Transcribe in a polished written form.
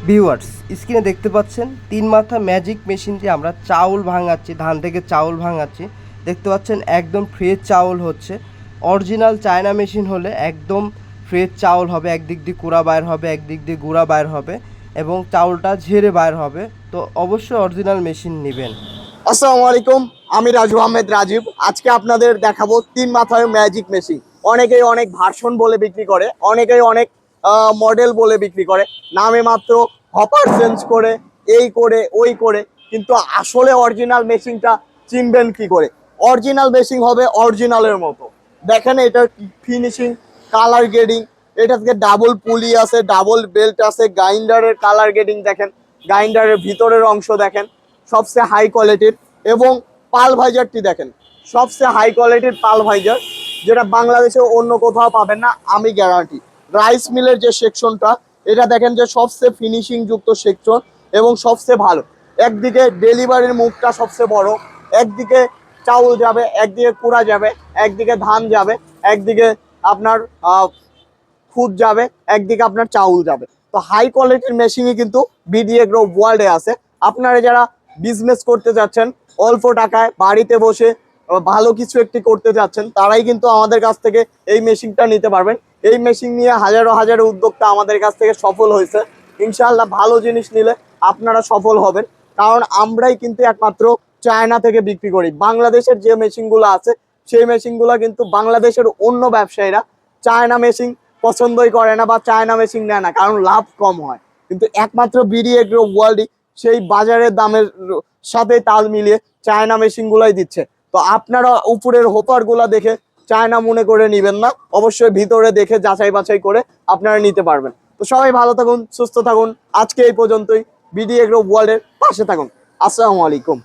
Viewers, স্ক্রিনে দেখতে পাচ্ছেন 3 মাথা ম্যাজিক মেশিন দিয়ে আমরা চাউল ভাঙাচ্ছি, ধান থেকে চাউল ভাঙাচ্ছি। দেখতে পাচ্ছেন একদম ফ্রেশ চাউল হচ্ছে। অরিজিনাল চায়না মেশিন হলে একদম ফ্রেশ চাউল হবে, একদিক দিয়ে কুড়া বাইর হবে, একদিক দিয়ে গুঁড়া বাইর হবে এবং চাউলটা ঝেড়ে বাইর হবে। তো অবশ্যই অরিজিনাল মেশিন নেবেন। আসসালামু আলাইকুম, আমি রাজু আহমেদ রাজীব। আজকে আপনাদের দেখাবো 3 মাথার ম্যাজিক মেশিন। অনেকেই অনেক ভার্সন বলে বিক্রি করে, অনেকেই অনেক মডেল বলে বিক্রি করে, নামে মাত্র হপার চেঞ্জ করে, এই করে ওই করে। কিন্তু আসলে অরিজিনাল মেশিনটা চিনবেন কি করে? অরিজিনাল মেশিন হবে অরিজিনালের মতো। দেখেন এটার ফিনিশিং, কালার গ্রেডিং, এটা থেকে ডাবল পুলি আছে, ডাবল বেল্ট আছে, গ্রাইন্ডারের কালার গ্রেডিং দেখেন, গ্রাইন্ডারের ভিতরের অংশ দেখেন সবচেয়ে হাই কোয়ালিটির। এবং পাল ভাইজারটি দেখেন, সবচেয়ে হাই কোয়ালিটির পাল ভাইজার, যেটা বাংলাদেশে অন্য কোথাও পাবেন না, আমি গ্যারান্টি। রাইস মিলের যে সেকশনটা, এটা দেখেন যে সবচেয়ে ফিনিশিং যুক্ত সেকশন এবং সবচেয়ে ভালো। একদিকে ডেলিভারির মুখটা সবচেয়ে বড়, একদিকে চাউল যাবে, একদিকে কুড়া যাবে, একদিকে ধান যাবে, একদিকে আপনার খুদ যাবে, একদিকে আপনার চাউল যাবে। তো হাই কোয়ালিটির মেশিনই কিন্তু বিডি এগ্রো ওয়ার্ল্ডে আছে। আপনারা যারা বিজনেস করতে যাচ্ছেন, অল্প টাকায় বাড়িতে বসে ভালো কিছু একটি করতে যাচ্ছেন, তারাই কিন্তু আমাদের কাছ থেকে এই মেশিনটা নিতে পারবেন। এই মেশিন নিয়ে হাজারো হাজারো উদ্যোক্তা আমাদের কাছ থেকে সফল হয়েছে। ইনশাআল্লাহ ভালো জিনিস নিলে আপনারা সফল হবেন, কারণ আমরাই কিন্তু একমাত্র চায়না থেকে বিক্রি করি। বাংলাদেশের যে মেশিনগুলো আছে, সেই মেশিনগুলো কিন্তু বাংলাদেশের অন্য ব্যবসায়ীরা চায়না মেশিন পছন্দই করে না বা চায়না মেশিন নেয় না, কারণ লাভ কম হয়। কিন্তু একমাত্র বিডি এগ্রো ওয়ার্ল্ডই সেই বাজারের দামের সাথে তাল মিলিয়ে চায়না মেশিন গুলাই দিচ্ছে। তো আপনারা উপরের হোপার গুলা দেখে চায়না মনে করে নিবেন না, অবশ্যই ভিতরে দেখে যাচাই বাছাই করে আপনারা নিতে পারবেন। তো সবাই ভালো থাকুন, সুস্থ থাকুন। আজকে এই পর্যন্তই। বিডি এগ্রো ওয়ার্ল্ডের পাশে থাকুন। আসসালামু আলাইকুম।